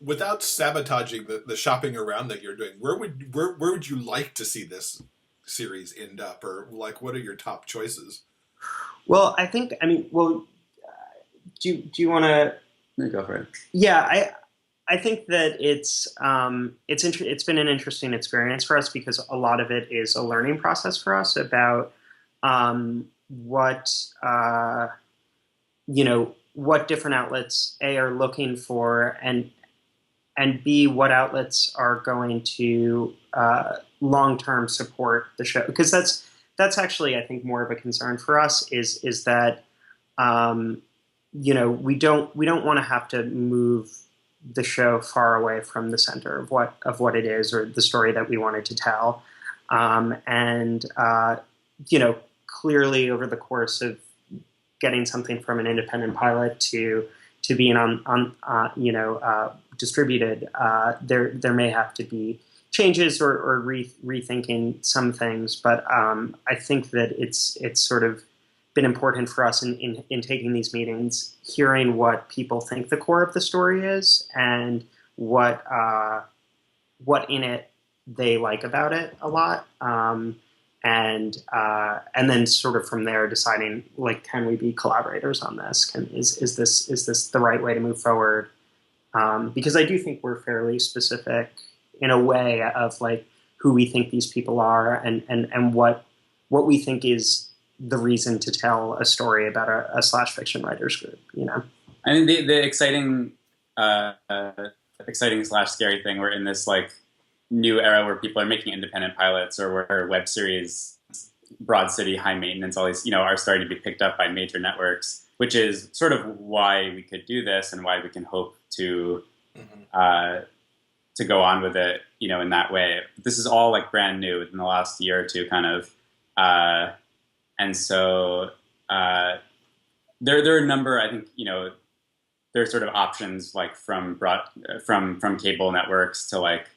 Without sabotaging the shopping around that you're doing, where would you like to see this series end up, or like what are your top choices? Well, do you want to go for it? Yeah, I think that it's been an interesting experience for us because a lot of it is a learning process for us about what different outlets are looking for, and B, what outlets are going to long-term support the show, because that's actually, I think, more of a concern for us is that we don't want to have to move the show far away from the center of what it is, or the story that we wanted to tell. Clearly over the course of getting something from an independent pilot to being on distributed, there may have to be changes or rethinking some things. But I think that it's sort of been important for us in taking these meetings, hearing what people think the core of the story is, and what in it they like about it a lot, and then sort of from there deciding, like, can we be collaborators on this? Is this the right way to move forward? Because I do think we're fairly specific in a way of like who we think these people are, and what we think is the reason to tell a story about a slash fiction writers group. I mean, the exciting slash scary thing, we're in this like new era where people are making independent pilots, or where web series, broad city, high maintenance, all these are starting to be picked up by major networks, which is sort of why we could do this and why we can hope to go on with it in that way. This is all like brand new within the last year or two, kind of. And so there are a number, I think, there are sort of options like from cable networks to like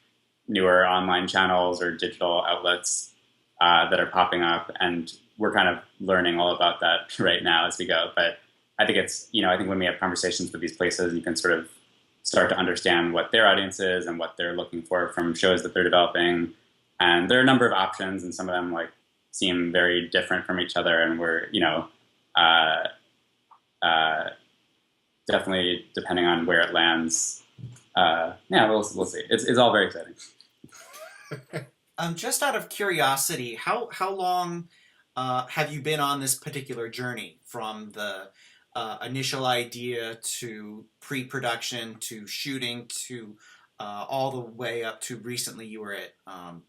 newer online channels or digital outlets that are popping up. And we're kind of learning all about that right now as we go. But I think it's, I think when we have conversations with these places, you can sort of start to understand what their audience is and what they're looking for from shows that they're developing. And there are a number of options, and some of them like seem very different from each other. And we're, definitely depending on where it lands. We'll see. It's all very exciting. Just out of curiosity, how long have you been on this particular journey from the initial idea to pre-production to shooting to all the way up to recently you were at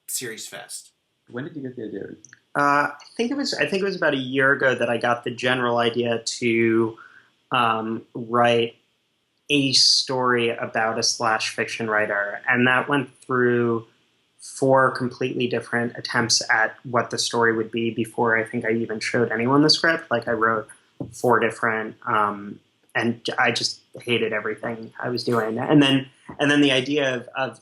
Series Fest? When did you get the idea? I think it was about a year ago that I got the general idea to write a story about a slash fiction writer, and that went through 4 completely different attempts at what the story would be before I think I even showed anyone the script. Like I wrote 4 different, and I just hated everything I was doing. And then the idea of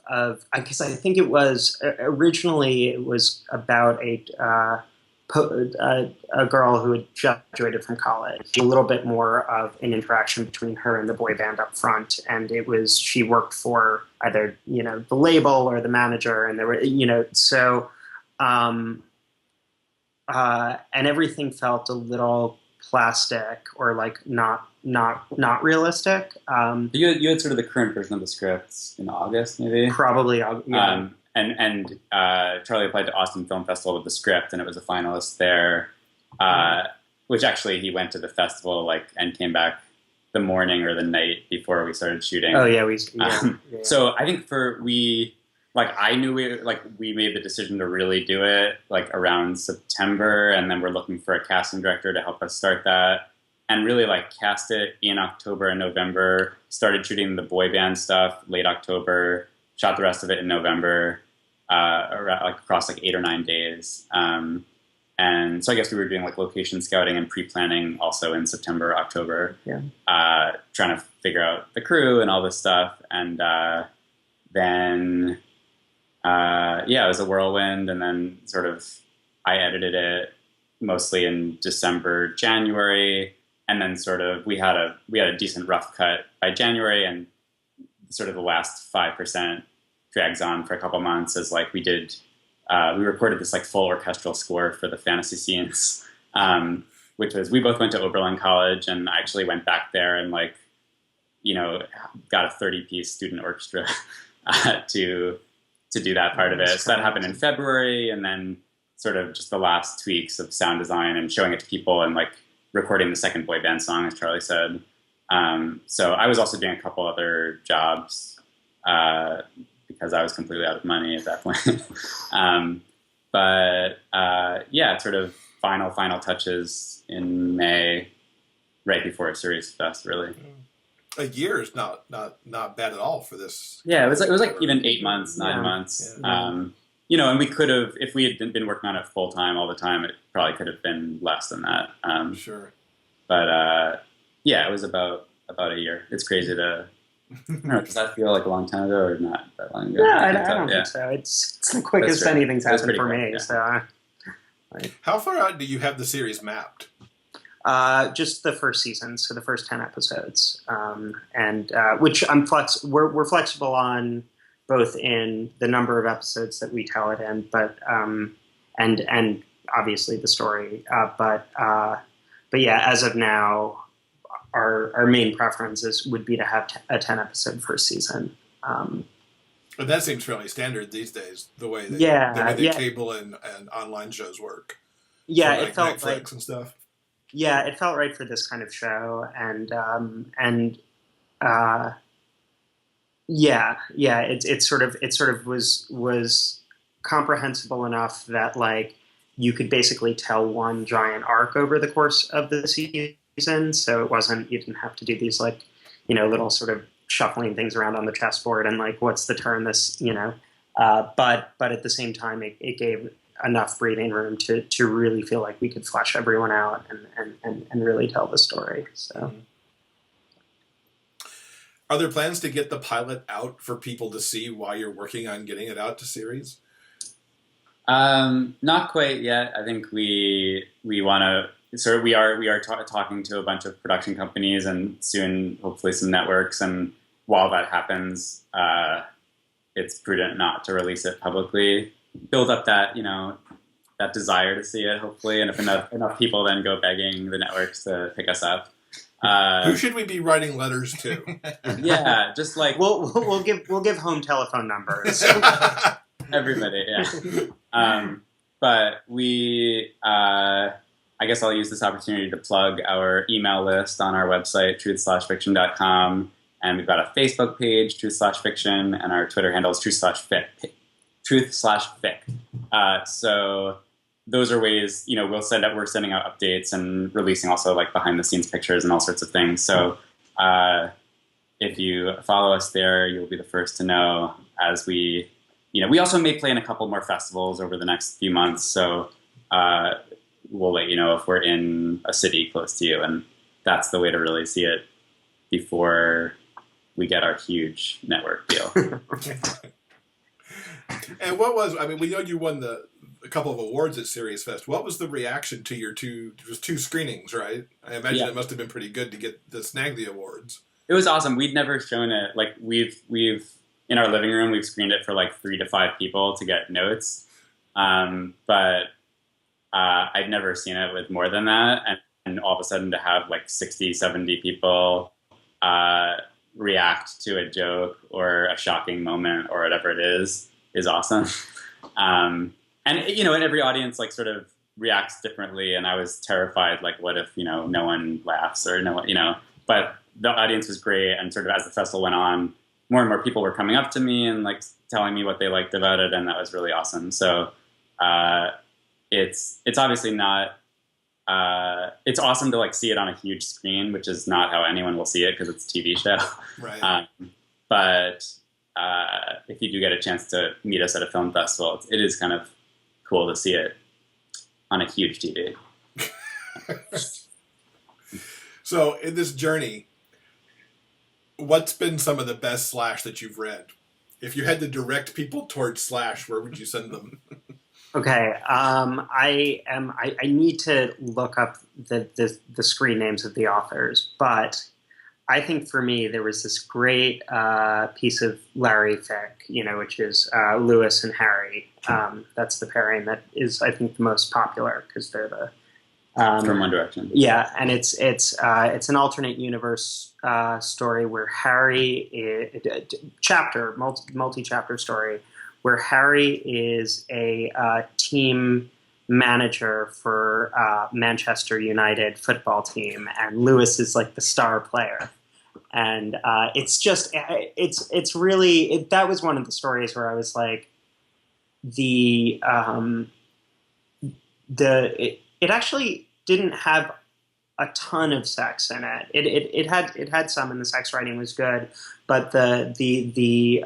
because I think it was originally it was about a girl who had just graduated from college. A little bit more of an interaction between her and the boy band up front, and she worked for either the label or the manager, and there were and everything felt a little plastic or like not realistic. You had sort of the current version of the script in August, maybe. Probably, yeah. And Charlie applied to Austin Film Festival with the script, and it was a finalist there. Which actually he went to the festival and came back the morning or the night before we started shooting. Oh yeah, So I think I knew we made the decision to really do it around September, and then we're looking for a casting director to help us start that, and really cast it in October and November. Started shooting the boy band stuff late October. Shot the rest of it in November, across 8 or 9 days. And so I guess we were doing location scouting and pre-planning also in September, October. Yeah. Trying to figure out the crew and all this stuff. And then it was a whirlwind. And then sort of I edited it mostly in December, January. And then sort of we had a decent rough cut by January, and sort of the last 5% drags on for a couple months as we recorded this full orchestral score for the fantasy scenes, which was, we both went to Oberlin College, and I actually went back there and got a 30-piece student orchestra to do that part of it. So that happened in February, and then sort of just the last tweaks of sound design and showing it to people and recording the second boy band song, as Charlie said. So I was also doing a couple other jobs because I was completely out of money at that point. Sort of final touches in May, right before Series Fest, really. A year is not bad at all for this. Yeah, it was even 8 months, 9 months. Yeah. And we could have, if we had been working on it full time all the time, it probably could have been less than that. Sure. But it was about a year. It's crazy to. I don't know, does that feel like a long time ago or not that long ago? No, I don't think so. It's the quickest anything's happened for me. Yeah. So, how far out do you have the series mapped? Just the first season, so the first 10 episodes, and which we're flexible on, both in the number of episodes that we tell it in, but and obviously the story, but as of now, our main preferences would be to have a 10 episode first season. And that seems fairly standard these days, the way cable and online shows work. Yeah, so it felt Netflix like and stuff. Yeah, it felt right for this kind of show, it sort of was comprehensible enough that you could basically tell one giant arc over the course of the season. So you didn't have to do these little sort of shuffling things around on the chessboard and what's the turn this, but at the same time it gave enough breathing room to really feel like we could flesh everyone out and really tell the story. So. Are there plans to get the pilot out for people to see while you're working on getting it out to series? Not quite yet. I think we want to so we are talking to a bunch of production companies and soon hopefully some networks. And while that happens, it's prudent not to release it publicly. Build up that that desire to see it, hopefully, and if enough people then go begging the networks to pick us up. Who should we be writing letters to? Yeah, just like we'll give home telephone numbers. Everybody, yeah. But we, I guess I'll use this opportunity to plug our email list on our website, truth/fiction.com, and we've got a Facebook page, truth/fiction, and our Twitter handle is truth/fic. So those are ways, we're sending out updates and releasing also like behind the scenes pictures and all sorts of things. So if you follow us there, you'll be the first to know as we also may play in a couple more festivals over the next few months. So we'll let you know if we're in a city close to you. And that's the way to really see it before we get our huge network deal. And we know you won a couple of awards at Serious Fest. What was the reaction to your two screenings, right? I imagine It must have been pretty good to snag the awards. It was awesome. We'd never shown it. Like we've in our living room, we've screened it for like 3 to 5 people to get notes. But I'd never seen it with more than that. And all of a sudden to have like 60, 70 people react to a joke or a shocking moment or whatever it is awesome. And every audience like sort of reacts differently. And I was terrified, like, what if, no one laughs or no one, but the audience was great. And sort of as the festival went on, more and more people were coming up to me and like telling me what they liked about it. And that was really awesome. So it's obviously not, it's awesome to like see it on a huge screen, which is not how anyone will see it because it's a TV show. Right. But if you do get a chance to meet us at a film festival, it is kind of cool to see it on a huge TV. So in this journey, what's been some of the best slash that you've read? If you had to direct people towards slash, where would you send them? Okay, I need to look up the screen names of the authors, but I think for me there was this great piece of Larry fic, which is Lewis and Harry. That's the pairing that is, I think, the most popular because they're the from One Direction. Yeah, and it's an alternate universe story where Harry multi-chapter story where Harry is a team manager for Manchester United football team, and Lewis is like the star player. And it's really that was one of the stories where I was like, it actually didn't have a ton of sex in it. It had some, and the sex writing was good, but the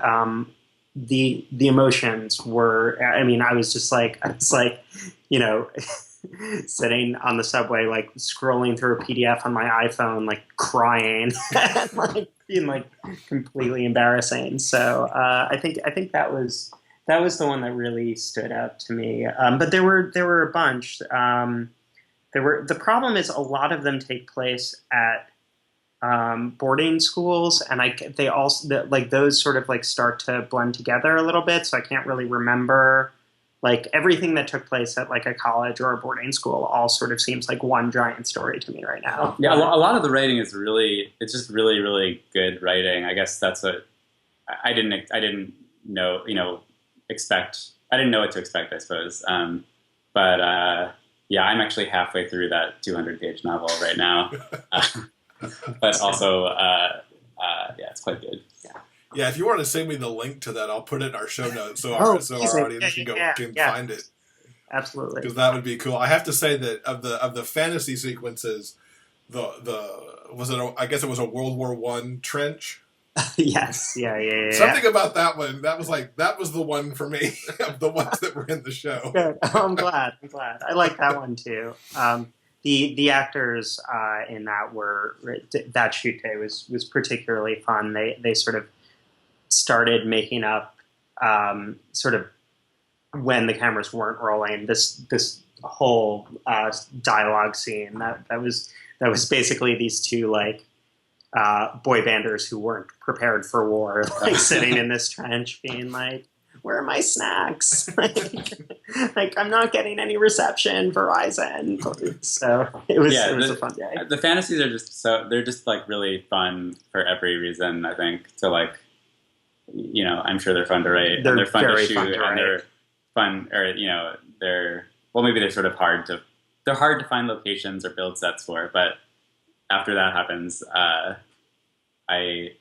emotions were. I mean, I was sitting on the subway, like scrolling through a PDF on my iPhone, like crying, and like being like completely embarrassing. So I think that was the one that really stood out to me. But there were a bunch. The problem is a lot of them take place at boarding schools, and they also like those sort of like start to blend together a little bit. So I can't really remember like everything that took place at like a college or a boarding school. All sort of seems like one giant story to me right now. Yeah, a lot of the writing is it's just really, really good writing. I guess that's what I didn't know. I didn't know what to expect, I suppose. But yeah, I'm actually halfway through that 200-page novel right now. But also, yeah, it's quite good. Yeah, if you want to send me the link to that, I'll put it in our show notes so our audience can find it. Absolutely, because that would be cool. I have to say that of the fantasy sequences, I guess it was a World War I trench. Yes, yeah. Something about that one. That was the one for me of the ones that were in the show. Good. Oh, I'm glad. I like that one too. The actors in that shoot day was particularly fun. They sort of started making up sort of when the cameras weren't rolling, this whole dialogue scene that was basically these two like boy banders who weren't prepared for war, like sitting in this trench, being like, "Where are my snacks? like I'm not getting any reception, Verizon." So it was a fun day. The fantasies are just they're just like really fun for every reason. I think to like, I'm sure they're fun to write. They're and they're fun to very shoot, fun to and write. they're fun, or maybe they're sort of hard to find locations or build sets for. But after that happens,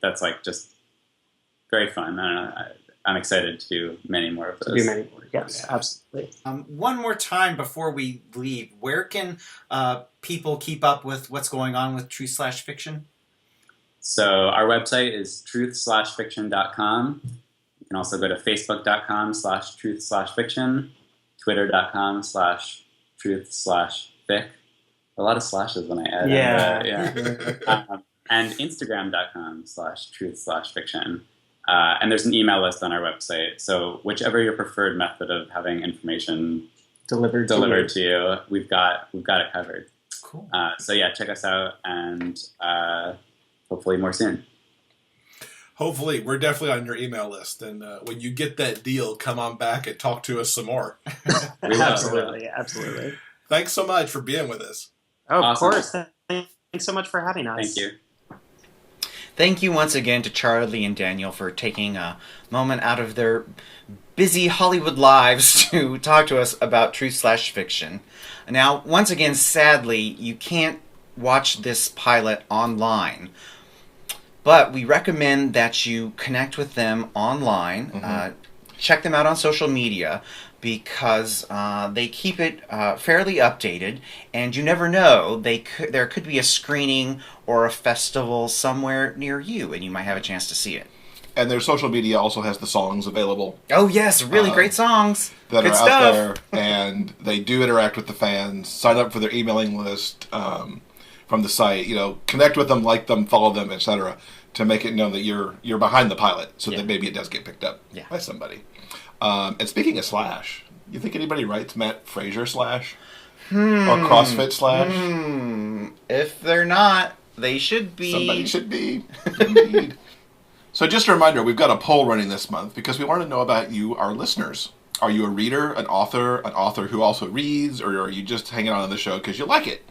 that's like just very fun. I don't know. I'm excited to do many more of those. Yes, absolutely. One more time before we leave, where can people keep up with what's going on with Truth/Fiction? So our website is truth/fiction.com. You can also go to facebook.com/truth/fiction, twitter.com/truth/fic. A lot of slashes when I add. And instagram.com/truth/fiction. And there's an email list on our website. So whichever your preferred method of having information Delivered to you, we've got it covered. Cool. So yeah, check us out, and hopefully more soon. Hopefully, we're definitely on your email list, and when you get that deal, come on back and talk to us some more. Absolutely. Thanks so much for being with us. Oh, Awesome. Of course. Thanks so much for having us. Thank you. Thank you once again to Charlie and Daniel for taking a moment out of their busy Hollywood lives to talk to us about Truth/Fiction. Now, once again, sadly, you can't watch this pilot online, but we recommend that you connect with them online. Check them out on social media, because they keep it fairly updated, and you never know, there could be a screening or a festival somewhere near you, and you might have a chance to see it. And their social media also has the songs available. Oh yes, really great songs that Good are stuff. out there, and they do interact with the fans. Sign up for their emailing list from the site. Connect with them, like them, follow them, etc., to make it known that you're behind the pilot, so that maybe it does get picked up by somebody. And speaking of slash, you think anybody writes Mat Fraser slash or CrossFit slash? If they're not, they should be. Somebody should be. Indeed. So just a reminder, we've got a poll running this month because we want to know about you, our listeners. Are you a reader, an author who also reads, or are you just hanging out on the show because you like it?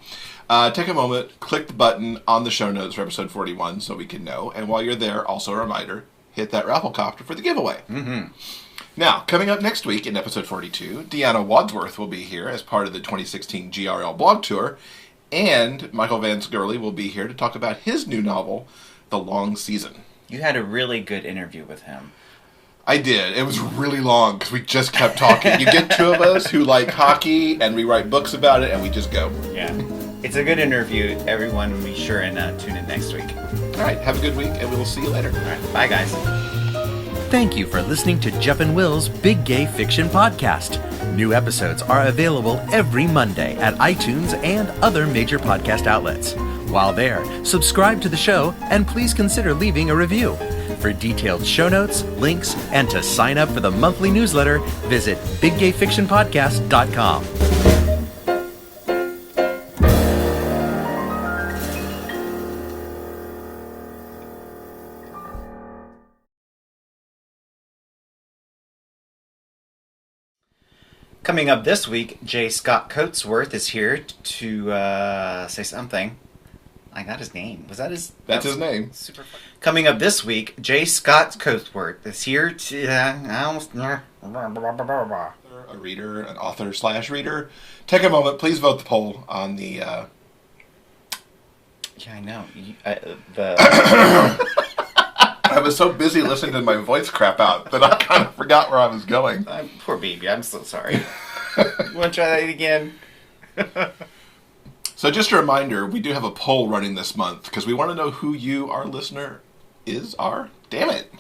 Take a moment, click the button on the show notes for episode 41 so we can know. And while you're there, also a reminder, hit that rafflecopter for the giveaway. Now, coming up next week in episode 42, Deanna Wadsworth will be here as part of the 2016 GRL Blog Tour, and Michael Vance Gurley will be here to talk about his new novel, The Long Season. You had a really good interview with him. I did. It was really long because we just kept talking. You get two of us who like hockey, and we write books about it, and we just go. Yeah. It's a good interview. Everyone be sure and tune in next week. All right. Have a good week, and we will see you later. All right. Bye, guys. Thank you for listening to Jeff and Will's Big Gay Fiction Podcast. New episodes are available every Monday at iTunes and other major podcast outlets. While there, subscribe to the show and please consider leaving a review. For detailed show notes, links, and to sign up for the monthly newsletter, visit biggayfictionpodcast.com. Coming up this week, J. Scott Coatsworth is here to say something. I got his name. Was that his? That's his name. Super fun. Coming up this week, J. Scott Coatsworth is here to. I almost. A reader, an author / reader. Take a moment, please vote the poll on the. Yeah, I know. I was so busy listening to my voice crap out that I kind of forgot where I was going. Poor baby. I'm so sorry. You want to try that again? So just a reminder, we do have a poll running this month because we want to know who you, our listener, is. Damn it.